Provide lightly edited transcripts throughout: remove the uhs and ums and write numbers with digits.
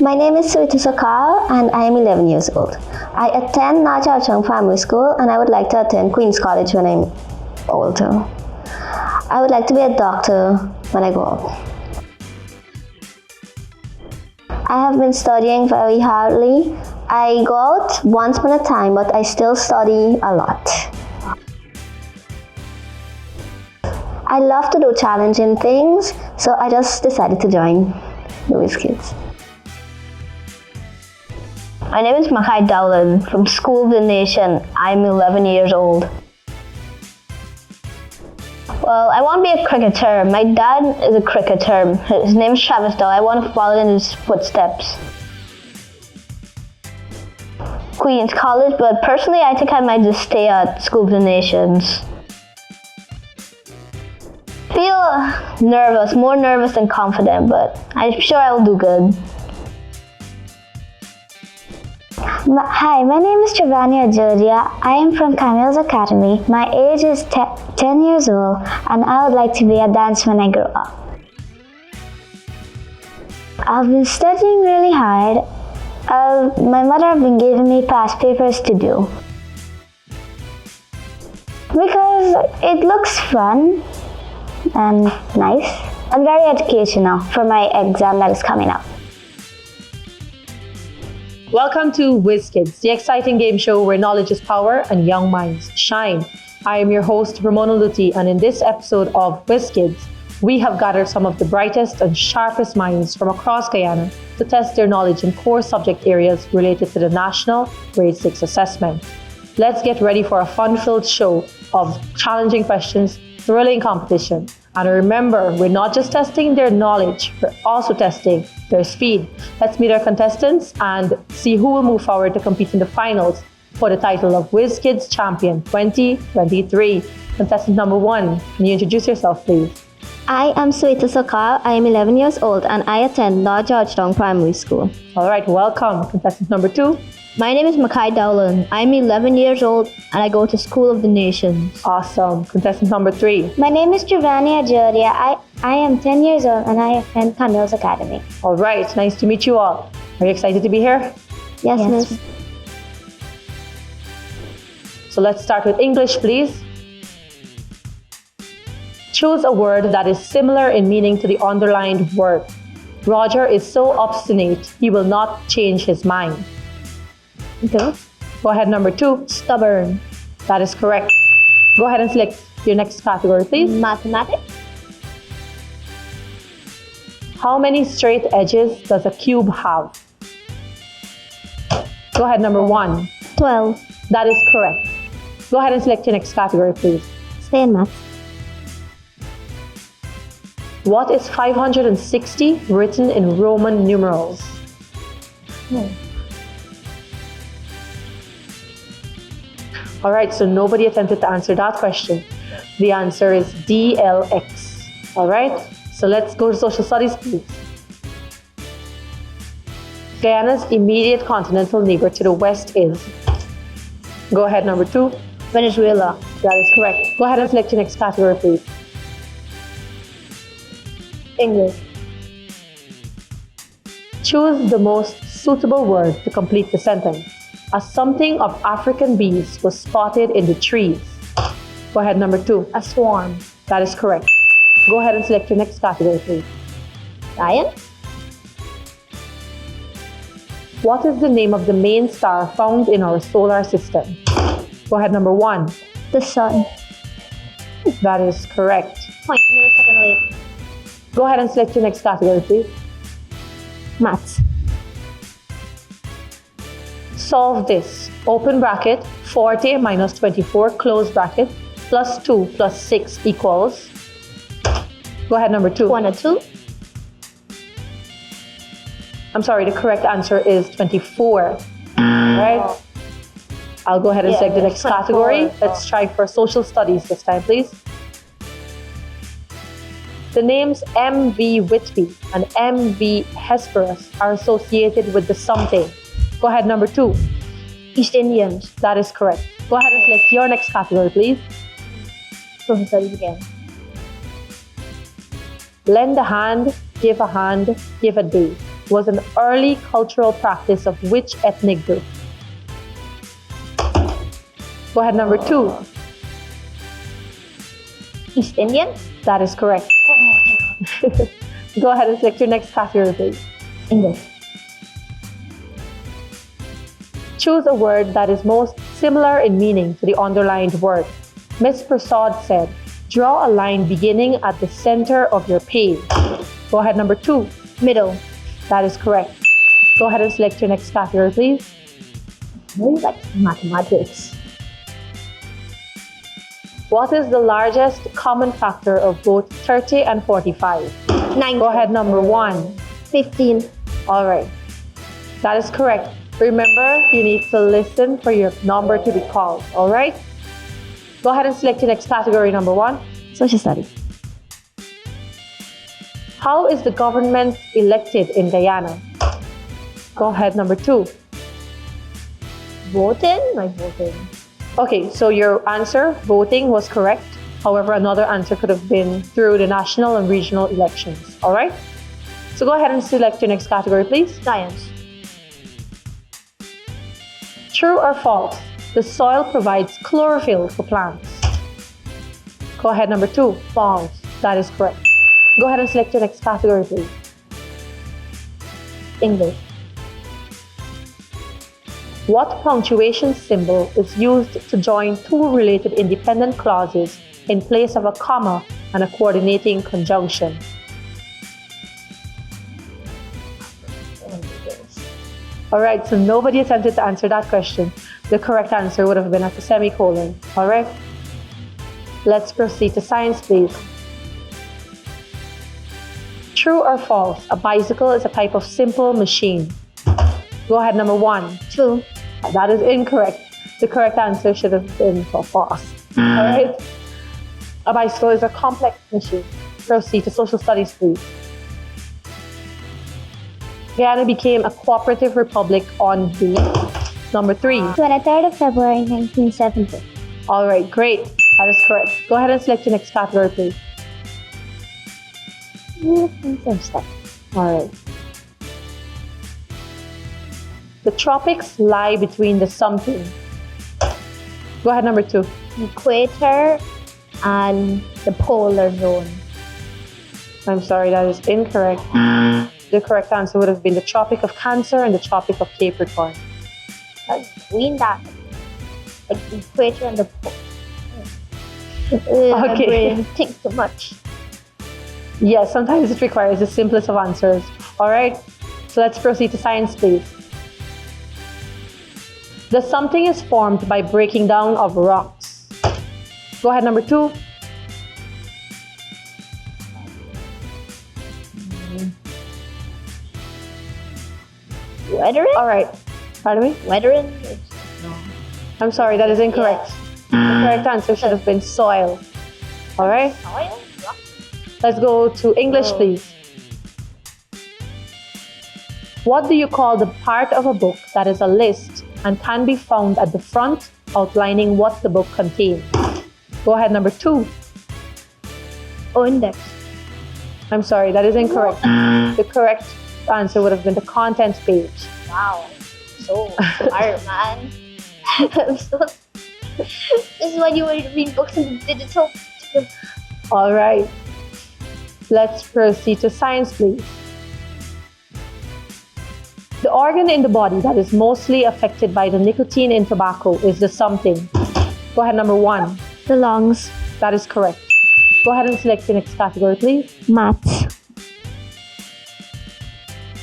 My name is Suita Sakal and I am 11 years old. I attend Georgetown Primary School and I would like to attend Queen's College when I'm older. I would like to be a doctor when I grow up. I have been studying very hardly. I go out once upon a time, but I still study a lot. I love to do challenging things, so I just decided to join the Whiz Kids. My name is Makai Dowland from School of the Nation. I'm 11 years old. Well, I want to be a cricketer. My dad is a cricketer. His name is Travis Dow. I want to follow in his footsteps. Queen's College, but personally I think I might just stay at School of the Nations. Feel nervous, more nervous than confident, but I'm sure I will do good. Hi, my name is Giovanni Ajodia. I am from Camille's Academy. My age is 10 years old and I would like to be a dancer when I grow up. I've been studying really hard. My mother has been giving me past papers to do because it looks fun and nice and very educational for my exam that is coming up. Welcome to Whiz Kids, the exciting game show where knowledge is power and young minds shine. I am your host, Ramona Luti, and in this episode of Whiz Kids, we have gathered some of the brightest and sharpest minds from across Guyana to test their knowledge in core subject areas related to the National Grade 6 Assessment. Let's get ready for a fun-filled show of challenging questions, thrilling competition. And remember, we're not just testing their knowledge, we're also testing their speed. Let's meet our contestants and see who will move forward to compete in the finals for the title of Whiz Kids Champion 2023. Contestant number 1, can you introduce yourself, please? I am Suita Sakal. I am 11 years old and I attend Georgetown Primary School. All right, welcome. Contestant number 2. My name is Makai Dowland. I'm 11 years old and I go to School of the Nations. Awesome. Contestant number 3. My name is Giovanni Ajodia. I am 10 years old and I attend Camille's Academy. All right, nice to meet you all. Are you excited to be here? Yes, miss. So let's start with English, please. Choose a word that is similar in meaning to the underlined word. Roger is so obstinate, he will not change his mind. Okay. Go ahead, number 2. Stubborn. That is correct. Go ahead and select your next category, please. Mathematics. How many straight edges does a cube have? Go ahead, number 1. 12. That is correct. Go ahead and select your next category, please. Stay in maths. What is 560 written in Roman numerals? All right, so nobody attempted to answer that question. The answer is DLX. All right, so let's go to social studies, please. Guyana's immediate continental neighbor to the west is? Go ahead, number 2. Venezuela. That is correct. Go ahead and select your next category, please. English. Choose the most suitable word to complete the sentence. A something of African bees was spotted in the trees. Go ahead, number 2. A swarm. That is correct. Go ahead and select your next category, please. Lion. What is the name of the main star found in our solar system? Go ahead, number 1. The sun. That is correct. Point, millisecond late. Go ahead and select your next category, please. Maths. solve this. Open bracket, 40 minus 24, close bracket, plus 2 plus 6 equals. Go ahead, number 2. 1 and 2. I'm sorry, the correct answer is 24. Right? I'll go ahead and select the next 24. category. Let's try for social studies this time, please. The names M.V. Whitby and M.V. Hesperus are associated with the something. Go ahead, number 2. East Indians. That is correct. Go ahead and select your next category, please. Social studies again. Lend a hand, give a day was an early cultural practice of which ethnic group? Go ahead, number 2. East Indian. That is correct. Go ahead and select your next category, please. English. Choose a word that is most similar in meaning to the underlined word. Ms. Prasad said, draw a line beginning at the center of your page. Go ahead, number 2. Middle. That is correct. Go ahead and select your next category, please. Really like mathematics. What is the largest common factor of both 30 and 45? 9. Go ahead, number 1. 15. All right. That is correct. Remember, you need to listen for your number to be called. All right? Go ahead and select your next category, number 1. Social studies. How is the government elected in Guyana? Go ahead, number 2. Voting? Like voting. Okay, so your answer, voting, was correct. However, another answer could have been through the national and regional elections. All right? So go ahead and select your next category, please. Science. True or false? The soil provides chlorophyll for plants. Go ahead, number 2. False. That is correct. Go ahead and select your next category, please. English. What punctuation symbol is used to join two related independent clauses in place of a comma and a coordinating conjunction? All right, so nobody attempted to answer that question. The correct answer would have been at the semicolon. All right, let's proceed to science, please. True or false? A bicycle is a type of simple machine. Go ahead, number 1. True. That is incorrect. The correct answer should have been false. All right. A bicycle is a complex machine. Proceed to social studies, please. Guyana became a cooperative republic on the number 3. 23rd of February 1970. All right, great. That is correct. Go ahead and select your next category, please. All right. The tropics lie between the something. Go ahead, number 2. Equator and the polar zone. I'm sorry, that is incorrect. The correct answer would have been the Tropic of Cancer and the Tropic of Capricorn. Between that. Like the equator and the pole. My Okay. brain thinks too much. Yes, sometimes it requires the simplest of answers. All right, so let's proceed to science, please. The something is formed by breaking down of rocks. Go ahead, number 2. Weathering? All right, pardon me? Weathering? No. I'm sorry, that is incorrect. The correct answer should have been soil. All right, Soil? Rock? let's go to English, please. What do you call the part of a book that is a list and can be found at the front outlining what the book contains? Go ahead, number 2. Oh, index. I'm sorry, that is incorrect. The correct answer would have been the contents page. Wow. So smart, man. I'm so... This is why you read books in digital. All right. Let's proceed to science, please. The organ in the body that is mostly affected by the nicotine in tobacco is the something. Go ahead, number 1. The lungs. That is correct. Go ahead and select the next category, please. Maths.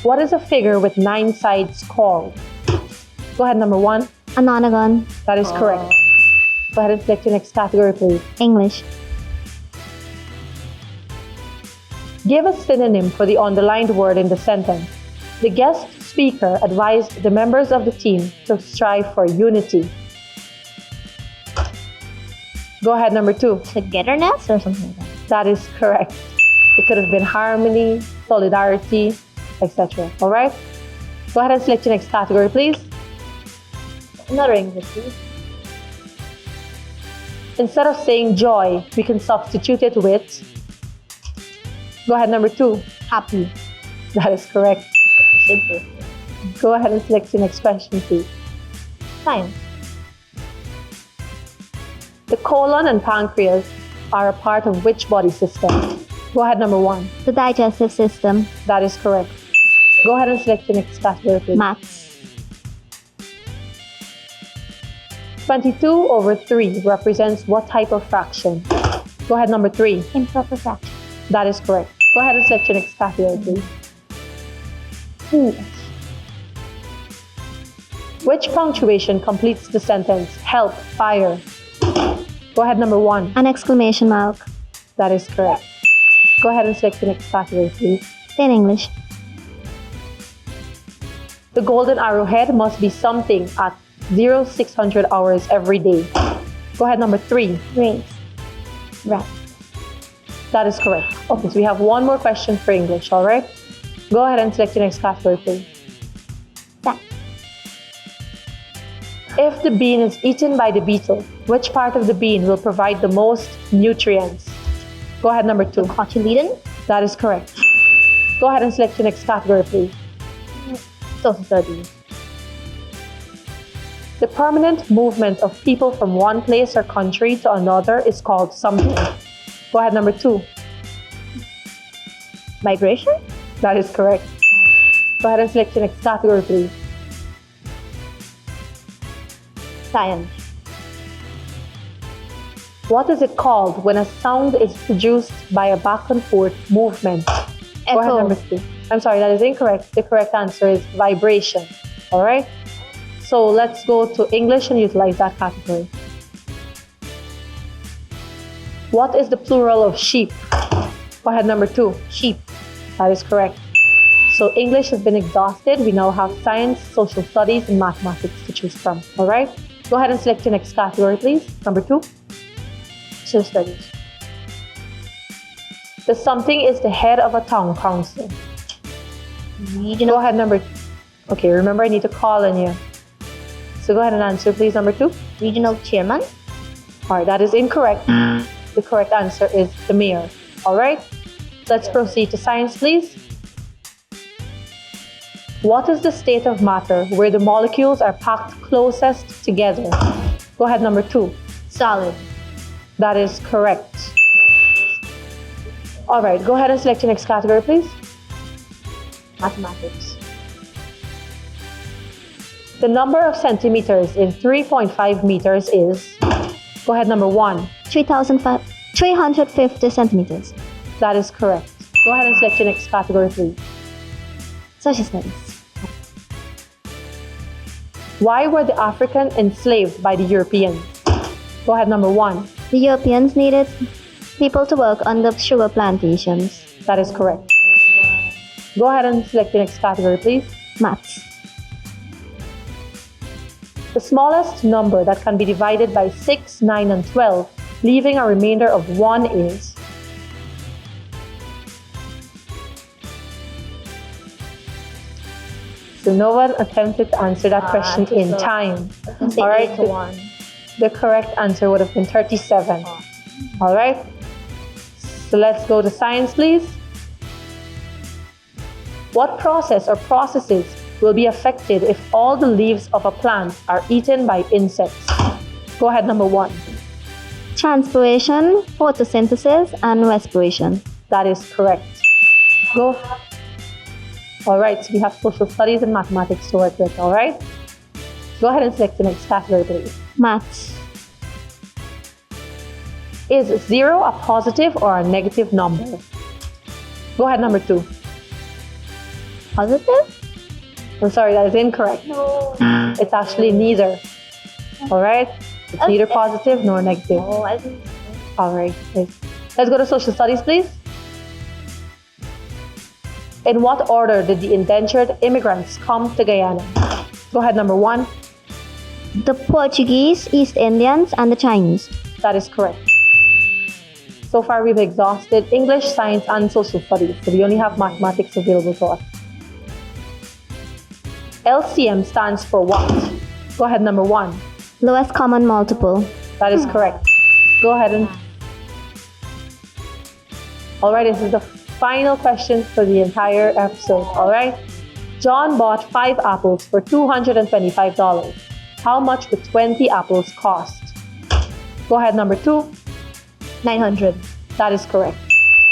What is a figure with 9 sides called? Go ahead, number 1. An onagon. That is correct. Go ahead and select your next category, please. English. Give a synonym for the underlined word in the sentence. The guest speaker advised the members of the team to strive for unity. Go ahead, number 2. Togetherness or something like that. That is correct. It could have been harmony, solidarity, etc. All right? Go ahead and select your next category, please. Another English, please. Instead of saying joy, we can substitute it with. Go ahead, number 2. Happy. That is correct. Simple. Go ahead and select your next question, please. Science. The colon and pancreas are a part of which body system? Go ahead, number 1. The digestive system. That is correct. Go ahead and select your next category, please. Maths. 22/3 represents what type of fraction? Go ahead, number 3. Improper fraction. That is correct. Go ahead and select your next category, please. English. Which punctuation completes the sentence, help, fire? Go ahead, number 1. An exclamation mark. That is correct. Go ahead and select your next category, please. In English. The golden arrowhead must be something at 0600 hours every day. Go ahead, number 3. Race. Right. That is correct. Okay, so we have one more question for English, all right? Go ahead and select your next category, please. That. If the bean is eaten by the beetle, which part of the bean will provide the most nutrients? Go ahead, number 2. Cotyledon. That is correct. Go ahead and select your next category, please. Social studies. The permanent movement of people from one place or country to another is called something. Go ahead, number 2. Migration. That is correct. Go ahead and select your next category, please. Science. What is it called when a sound is produced by a back and forth movement? Go ahead, Echo. number 3. I'm sorry, that is incorrect. The correct answer is vibration. All right? So let's go to English and utilize that category. What is the plural of sheep? Go ahead, number 2. Sheep. That is correct. So English has been exhausted. We now have science, social studies, and mathematics to choose from. All right? Go ahead and select your next category, please. Number 2. Social studies. The something is the head of a town council. Regional. Go ahead, number. Okay, remember I need to call on you. So go ahead and answer, please. Number 2. Regional chairman. All right, that is incorrect. The correct answer is the mayor. All right? Let's proceed to science, please. What is the state of matter where the molecules are packed closest together? Go ahead, number 2. Solid. That is correct. All right, go ahead and select your next category, please. Mathematics. The number of centimeters in 3.5 meters is, go ahead, number 1. 350 centimeters. That is correct. Go ahead and select your next category, please. Social studies. Why were the Africans enslaved by the Europeans? Go ahead, number 1. The Europeans needed people to work on the sugar plantations. That is correct. Go ahead and select your next category, please. Maths. The smallest number that can be divided by 6, 9, and 12, leaving a remainder of 1 is. So no one attempted to answer that question in time. Say All right. 8 to 1. The correct answer would have been 37. All right. So let's go to science, please. What process or processes will be affected if all the leaves of a plant are eaten by insects? Go ahead, number 1. Transpiration, photosynthesis, and respiration. That is correct. Go. All right, so we have social studies and mathematics to work with, all right? Go ahead and select the next category, please. Maths. Is 0 a positive or a negative number? Go ahead, number 2. Positive? I'm sorry, that is incorrect. No. It's actually neither. All right? It's neither positive nor negative. Oh, I think All right. Let's go to social studies, please. In what order did the indentured immigrants come to Guyana? Go ahead, number 1. The Portuguese, East Indians, and the Chinese. That is correct. So far, we've exhausted English, science, and social studies. So we only have mathematics available to us. LCM stands for what? Go ahead, number 1. Lowest common multiple. That is correct. Go ahead and... All right, this is the final question for the entire episode. All right. John bought 5 apples for $225. How much would 20 apples cost? Go ahead, number 2. 900. That is correct.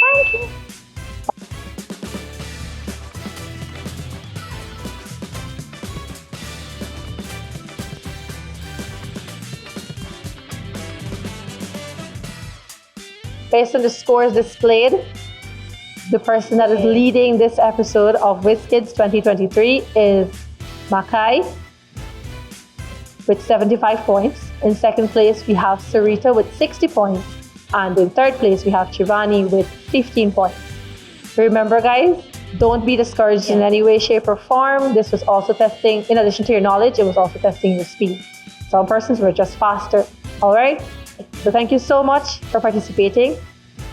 Thank you. Based on the scores displayed, the person that is leading this episode of Whiz Kids 2023 is Makai with 75 points. In second place, we have Sarita with 60 points. And in third place, we have Chivani with 15 points. Remember, guys, don't be discouraged in any way, shape, or form. This was also testing, in addition to your knowledge, it was also testing your speed. Some persons were just faster. All right? So thank you so much for participating.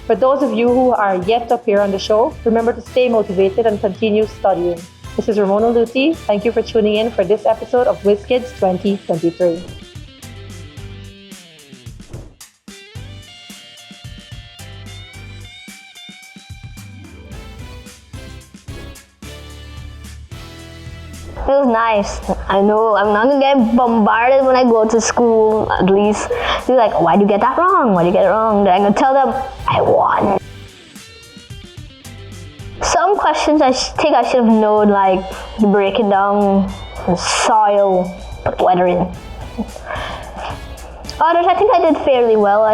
For those of you who are yet to appear on the show, remember to stay motivated and continue studying. This is Ramona Luti. Thank you for tuning in for this episode of Whiz Kids 2023. It was nice. I know I'm not gonna get bombarded when I go to school, at least. They're like, why'd you get that wrong? Why'd you get it wrong? Then I'm gonna tell them, I won. Some questions I think I should have known, like breaking down the soil, put weather in. Others I think I did fairly well.